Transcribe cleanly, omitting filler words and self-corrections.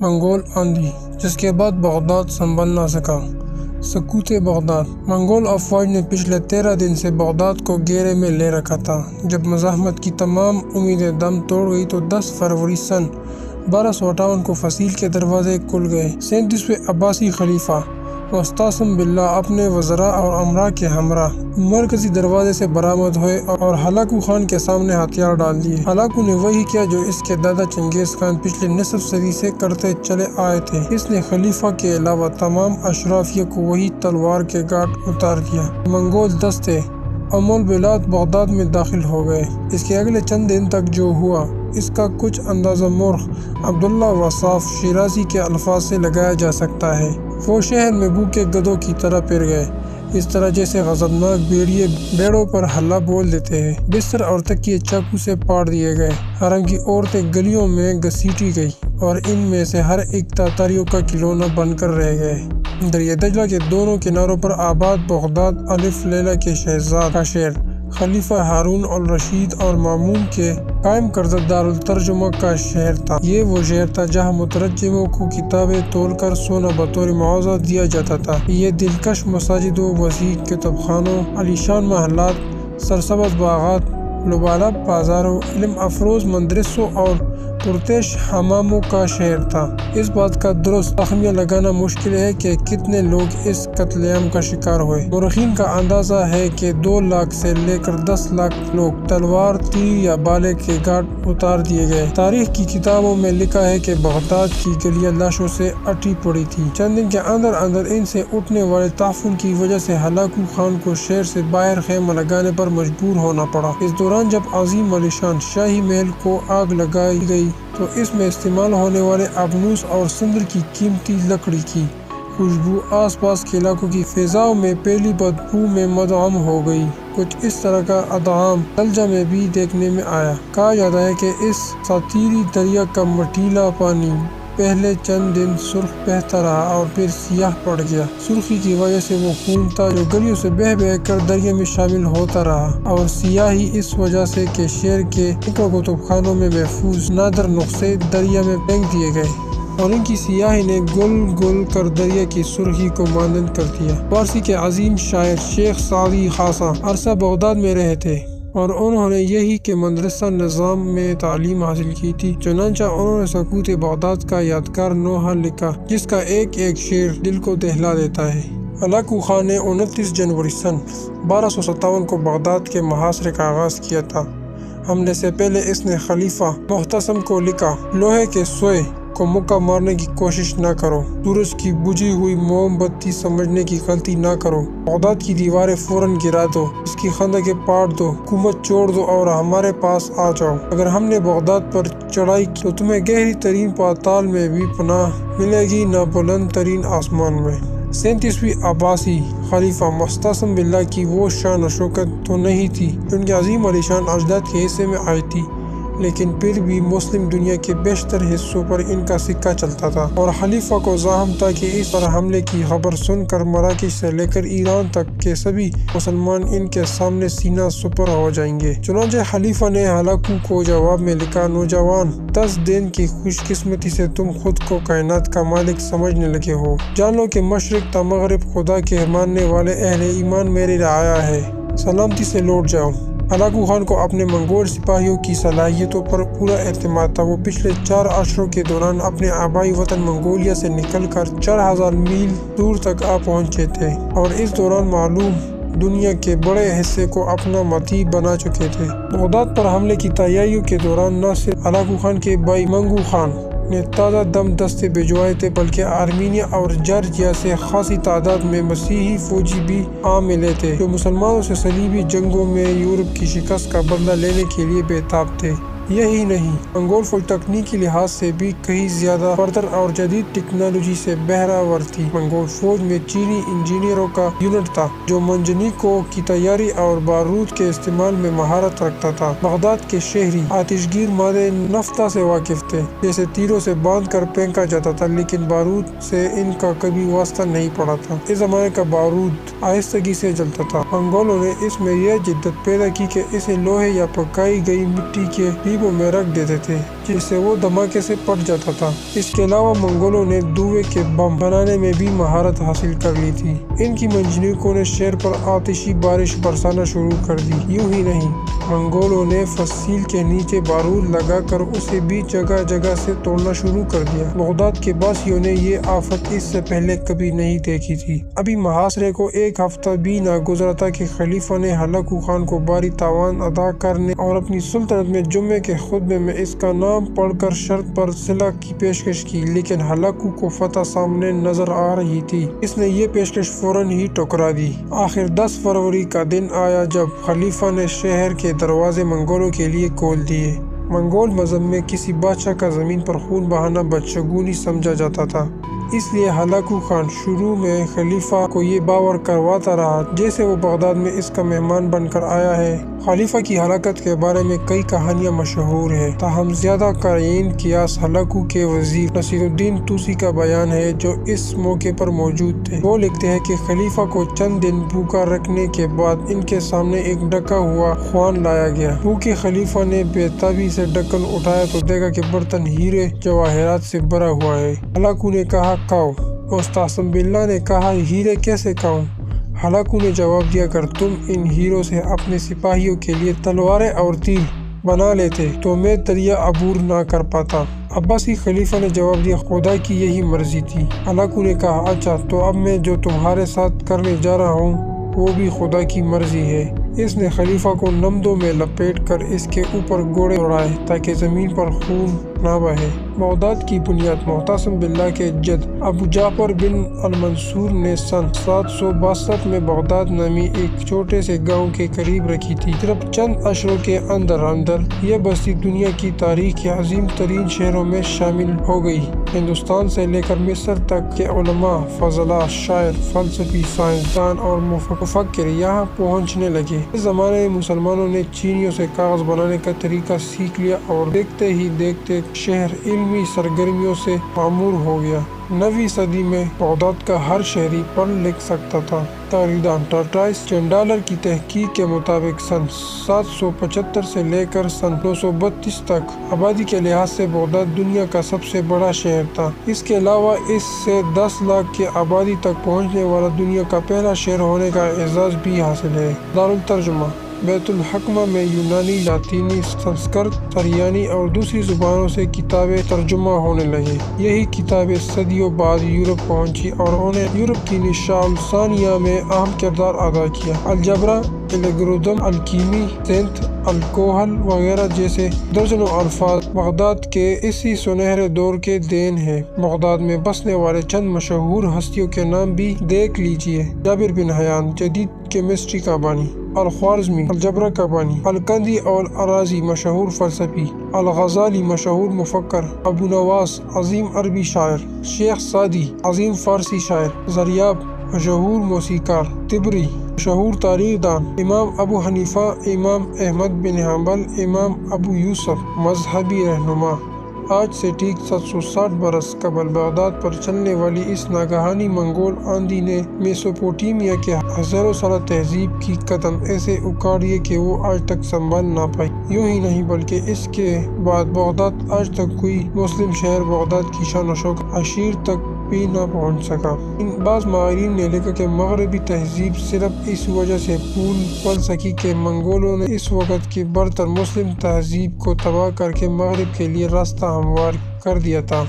منگول آندھی جس کے بعد بغداد سنبھل نہ سکا۔ سقوط بغداد۔ منگول افواج نے پچھلے 13 دن سے بغداد کو گھیرے میں لے رکھا تھا۔ جب مزاحمت کی تمام امیدیں دم توڑ گئی تو 10 فروری سن 1258 کو فصیل کے دروازے کھل گئے۔ 37ویں عباسی خلیفہ مستعصم باللہ اپنے وزراء اور امراء کے ہمراہ مرکزی دروازے سے برآمد ہوئے اور ہلاکو خان کے سامنے ہتھیار ڈال دیے۔ ہلاکو نے وہی کیا جو اس کے دادا چنگیز خان پچھلے نصف صدی سے کرتے چلے آئے تھے۔ اس نے خلیفہ کے علاوہ تمام اشرافیہ کو وہی تلوار کے گھاٹ اتار دیا۔ منگول دستے ام البلاد بغداد میں داخل ہو گئے۔ اس کے اگلے چند دن تک جو ہوا اس کا کچھ اندازہ مورخ عبداللہ وصاف شیرازی کے الفاظ سے لگایا جا سکتا ہے۔ وہ شہر میں بھوکے گدھوں کی طرح پھر گئے، اس طرح جیسے غضبناک بھیڑیے بیڑوں پر ہلا بول دیتے ہیں۔ بستر اور تکیے چاقو سے پاڑ دیے گئے۔ حرم کی عورتیں گلیوں میں گھسیٹی گئی اور ان میں سے ہر ایک تاتاریوں کا کھلونا بن کر رہ گئے۔ دریا دجلہ کے دونوں کناروں پر آباد بغداد الف لیلہ کے شہزاد کا شہر، خلیفہ ہارون الرشید اور مامون کے قائم کردہ دارالترجمہ کا شہر تھا۔ یہ وہ شہر تھا جہاں مترجموں کو کتابیں تول کر سونا بطور معاوضہ دیا جاتا تھا۔ یہ دلکش مساجد و وسیع کتب خانوں، عالیشان محلات، سرسبز باغات، لبالب بازاروں، علم افروز مدرسوں اور پرتعیش حماموں کا شہر تھا۔ اس بات کا درست تخمینہ لگانا مشکل ہے کہ کتنے لوگ اس قتل عام کا شکار ہوئے۔ مورخین کا اندازہ ہے کہ 2 لاکھ سے لے کر 10 لاکھ لوگ تلوار، تیر یا بھالے کے گھاٹ اتار دیے گئے۔ تاریخ کی کتابوں میں لکھا ہے کہ بغداد کی گلیاں لاشوں سے اٹی پڑی تھی۔ چند دن کے اندر اندر ان سے اٹھنے والے تعفن کی وجہ سے ہلاکو خان کو شہر سے باہر خیمہ لگانے پر مجبور ہونا پڑا۔ اس دوران جب عظیم الشان شاہی محل کو آگ لگائی گئی تو اس میں استعمال ہونے والے ابنوس اور سندر کی قیمتی لکڑی کی خوشبو آس پاس کے علاقوں کی فضاؤں میں پھیلی بدبو میں مدغم ہو گئی۔ کچھ اس طرح کا ادغام دلجہ میں بھی دیکھنے میں آیا۔ کہا جاتا ہے کہ اس ساتیری دریا کا مٹیلا پانی پہلے چند دن سرخ بہتا رہا اور پھر سیاہ پڑ گیا۔ سرخی کی وجہ سے وہ خون تھا جو گلیوں سے بہہ بہہ کر دریا میں شامل ہوتا رہا، اور سیاہی اس وجہ سے کہ شہر کے کتب خانوں میں محفوظ نادر نسخے دریا میں پھینک دیے گئے اور ان کی سیاہی نے گل گل کر دریا کی سرخی کو مانند کر دیا۔ فارسی کے عظیم شاعر شیخ سعدی خاصا عرصہ بغداد میں رہے تھے اور انہوں نے یہی کے مدرسہ نظام میں تعلیم حاصل کی تھی۔ چنانچہ انہوں نے سقوط بغداد کا یادگار نوحہ لکھا جس کا ایک ایک شعر دل کو دہلا دیتا ہے۔ ہلاکو خان نے 29 جنوری سن 1257 کو بغداد کے محاصرے کا آغاز کیا تھا۔ حملے سے پہلے اس نے خلیفہ مستعصم کو لکھا، لوہے کے سوئے کو مکہ مارنے کی کوشش نہ کرو، سورج کی بجھی ہوئی موم بتی سمجھنے کی غلطی نہ کرو، بغداد کی دیواریں فوراً گرا دو، اس کی خندقیں پاٹ دو، حکومت چھوڑ دو اور ہمارے پاس آ جاؤ۔ اگر ہم نے بغداد پر چڑھائی کی تو تمہیں گہری ترین پاتال میں بھی پناہ ملے گی، نہ بلند ترین آسمان میں۔ 37ویں عباسی خلیفہ مستعصم باللہ کی وہ شان و شوکت تو نہیں تھی جو ان کے عظیم الشان اجداد کے حصے میں آئی تھی، لیکن پھر بھی مسلم دنیا کے بیشتر حصوں پر ان کا سکہ چلتا تھا اور خلیفہ کو زعم تھا کہ اس پر حملے کی خبر سن کر مراکش سے لے کر ایران تک کے سبھی مسلمان ان کے سامنے سینہ سپر ہو جائیں گے۔ چنانچہ خلیفہ نے ہلاکو کو جواب میں لکھا، نوجوان، 10 دن کی خوش قسمتی سے تم خود کو کائنات کا مالک سمجھنے لگے ہو۔ جان لو کہ مشرق تا مغرب خدا کے ماننے والے اہل ایمان میری رعایا ہے، سلامتی سے لوٹ جاؤ۔ ہلاکو خان کو اپنے منگول سپاہیوں کی صلاحیتوں پر پورا اعتماد تھا۔ وہ پچھلے 4 عشروں کے دوران اپنے آبائی وطن منگولیا سے نکل کر 4000 میل دور تک آ پہنچے تھے اور اس دوران معلوم دنیا کے بڑے حصے کو اپنا مطیع بنا چکے تھے۔ بغداد پر حملے کی تیاریوں کے دوران نہ صرف ہلاکو خان کے بھائی منگو خان نے تازہ دم دستے بھجوائے تھے بلکہ آرمینیا اور جارجیا سے خاصی تعداد میں مسیحی فوجی بھی آ ملے تھے جو مسلمانوں سے صلیبی جنگوں میں یورپ کی شکست کا بدلہ لینے کے لیے بےتاب تھے۔ یہی نہیں، منگول فوج تکنیکی لحاظ سے بھی کہیں زیادہ برتر اور جدید ٹیکنالوجی سے بہرہ تھی۔ منگول فوج میں چینی انجینئروں کا یونٹ تھا جو منجنیقوں کی تیاری اور بارود کے استعمال میں مہارت رکھتا تھا۔ بغداد کے شہری آتش گیر مادے نفطہ سے واقف تھے تھے جیسے تیروں سے باندھ کر پھینکا جاتا تھا، لیکن بارود سے ان کا کبھی واسطہ نہیں پڑا تھا۔ اس زمانے کا بارود آہستگی سے جلتا تھا۔ منگولوں نے اس میں یہ جدت پیدا کی کہ اسے لوہے یا پکائی گئی مٹی کے ڈبوں میں رکھ دیتے تھے جس سے وہ دھماکے سے پھٹ جاتا تھا۔ اس کے علاوہ منگولوں نے دھوئے کے بم بنانے میں بھی مہارت حاصل کر لی تھی۔ ان کی منجنیقوں نے شہر پر آتشی بارش برسانا شروع کر دی۔ یوں ہی نہیں، منگولوں نے فصیل کے نیچے بارود لگا کر اسے بھی جگہ جگہ سے توڑنا شروع کر دیا۔ بغداد کے باسیوں نے یہ آفت اس سے پہلے کبھی نہیں دیکھی تھی۔ ابھی محاصرے کو ایک ہفتہ بھی نہ گزرا تھا کہ خلیفہ نے ہلاکو خان کو بھاری تاوان ادا کرنے اور اپنی سلطنت میں جمعے کے خطبے میں اس کا نام پڑھ کر شرط پر صلح کی پیشکش کی، لیکن ہلاکو کو فتح سامنے نظر آ رہی تھی۔ اس نے یہ پیشکش فوراً ہی ٹھکرا دی۔ آخر 10 فروری کا دن آیا جب خلیفہ نے شہر کے دروازے منگولوں کے لیے کھول دیے۔ منگول مذہب میں کسی بادشاہ کا زمین پر خون بہانا بدشگونی سمجھا جاتا تھا، اس لیے ہلاکو خان شروع میں خلیفہ کو یہ باور کرواتا رہا جیسے وہ بغداد میں اس کا مہمان بن کر آیا ہے۔ خلیفہ کی ہلاکت کے بارے میں کئی کہانیاں مشہور ہیں، تاہم زیادہ قارئین قیاس ہلاکو کے وزیر نصیر الدین توسی کا بیان ہے جو اس موقع پر موجود تھے۔ وہ لکھتے ہیں کہ خلیفہ کو چند دن بھوکا رکھنے کے بعد ان کے سامنے ایک ڈھکا ہوا خوان لایا گیا۔ بھوکے خلیفہ نے بے تابی سے ڈھکن اٹھایا تو دیکھا کہ برتن ہیرے جواہرات سے بھرا ہوا ہے۔ ہلاکو نے کہا کھاؤ۔ مستعصم باللہ نے کہا ہیرے کیسے کھاؤں؟ ہلاکو نے جواب دیا اگر تم ان ہیروں سے اپنے سپاہیوں کے لیے تلواریں اور تیر بنا لیتے تو میں دریا عبور نہ کر پاتا۔ عباسی خلیفہ نے جواب دیا خدا کی یہی مرضی تھی۔ ہلاکو نے کہا اچھا تو اب میں جو تمہارے ساتھ کرنے جا رہا ہوں وہ بھی خدا کی مرضی ہے۔ اس نے خلیفہ کو نمدوں میں لپیٹ کر اس کے اوپر گھوڑے دوڑائے تاکہ زمین پر خون نہ بہے۔ بغداد کی بنیاد مستعصم باللہ کے جد ابو جعفر بن المنصور نے سن 762 میں بغداد نامی ایک چھوٹے سے گاؤں کے قریب رکھی تھی۔ صرف چند اشروں کے اندر یہ بستی دنیا کی تاریخ کے عظیم ترین شہروں میں شامل ہو گئی۔ ہندوستان سے لے کر مصر تک کے علماء، فضلاء، شاعر، فلسفی، سائنسدان اور مفکر یہاں پہنچنے لگے۔ اس زمانے میں مسلمانوں نے چینیوں سے کاغذ بنانے کا طریقہ سیکھ لیا اور دیکھتے ہی دیکھتے شہر علمی سرگرمیوں سے معمور ہو گیا۔ 9ویں صدی میں بغداد کا ہر شہری پڑھ لکھ سکتا تھا۔ تاریخدان ٹارٹائس چینڈالر کی تحقیق کے مطابق سن 775 سے لے کر سن 932 تک آبادی کے لحاظ سے بغداد دنیا کا سب سے بڑا شہر تھا۔ اس کے علاوہ اس سے 10 لاکھ کی آبادی تک پہنچنے والا دنیا کا پہلا شہر ہونے کا اعزاز بھی حاصل ہے۔ دارالترجمہ بیت الحکمہ میں یونانی، لاطینی، سنسکرت، سریانی اور دوسری زبانوں سے کتابیں ترجمہ ہونے لگے۔ یہی کتابیں صدیوں بعد یورپ پہنچی اور انہیں یورپ کی نشاء الثانیہ میں اہم کردار ادا کیا۔ الجبرا، الگورتھم، الکیمی، سینت الکوہل وغیرہ جیسے درجنوں الفاظ بغداد کے اسی سنہرے دور کے دین ہیں۔ بغداد میں بسنے والے چند مشہور ہستیوں کے نام بھی دیکھ لیجیے: جابر بن حیان جدید کیمسٹری کا بانی، الخوارزمی الجبرا کا بانی، الکندی اور الرازی مشہور فلسفی، الغزالی مشہور مفکر، ابو نواس عظیم عربی شاعر، شیخ سعدی عظیم فارسی شاعر، زریاب مشہور موسیقار، طبری مشہور تاریخ دان، امام ابو حنیفہ، امام احمد بن حنبل، امام ابو یوسف مذہبی رہنما۔ آج سے ٹھیک 760 برس قبل بغداد پر چلنے والی اس ناگہانی منگول آندھی نے میسوپوٹیمیا کے ہزاروں سالہ تہذیب کی قدم ایسے اکھاڑ دیے کہ وہ آج تک سنبھل نہ پائی۔ یوں ہی نہیں بلکہ اس کے بعد بغداد آج تک کوئی مسلم شہر بغداد کی شان و شوکت عشیر تک بھی نہ پہنچ سکا۔ ان بعض ماہرین نے لکھا کہ مغربی تہذیب صرف اس وجہ سے پھول پل سکی کہ منگولوں نے اس وقت کی برتر مسلم تہذیب کو تباہ کر کے مغرب کے لیے راستہ ہموار کر دیا تھا۔